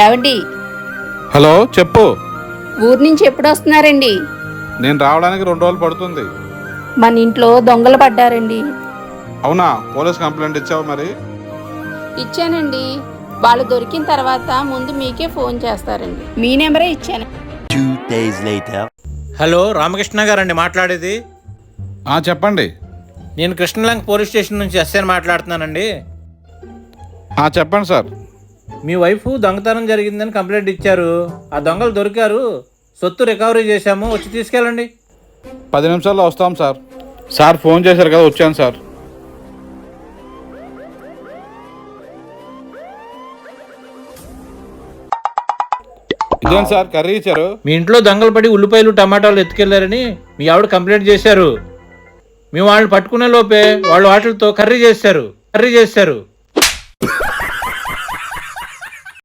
ఏవండి? హలో చెప్పు. ఊరు నుంచి ఎప్పుడు వస్తున్నారండి? నేను రావడానికి 2 రోజులు పడుతుంది. మన ఇంట్లో దొంగలు పడ్డారండి. అవునా? పోలీస్ కంప్లైంట్ ఇచ్చావు మరి? ఇచ్చానండి. వాళ్ళు దొరికిన తర్వాత ముందు మీకే ఫోన్ చేస్తారండి. మీ నెంబరే ఇచ్చాను. 2 days later. హలో, రామకృష్ణ గారండి మాట్లాడేది. చెప్పండి. నేను కృష్ణలంక పోలీస్ స్టేషన్ నుంచి ఎస్ఐని మాట్లాడుతున్నానండి. చెప్పండి సార్. మీ వైఫ్ దొంగతనం జరిగిందని కంప్లైంట్ ఇచ్చారు. ఆ దొంగలు దొరికారు, సొత్తు రికవరీ చేశాము, వచ్చి తీసుకెళ్ళండి. 10 నిమిషాల్లో వస్తాం సార్. సార్ ఫోన్ చేశారు కదా, వచ్చాను సార్. ఇదేంటి సార్ కర్రీ ఇచ్చారు? మీ ఇంట్లో దొంగలు పడి ఉల్లిపాయలు టమాటాలు ఎత్తుకెళ్లారని మీ ఆవిడ కంప్లైంట్ చేశారు. మేము వాళ్ళని పట్టుకునే లోపే వాళ్ళు వాటితో కర్రీ చేశారు.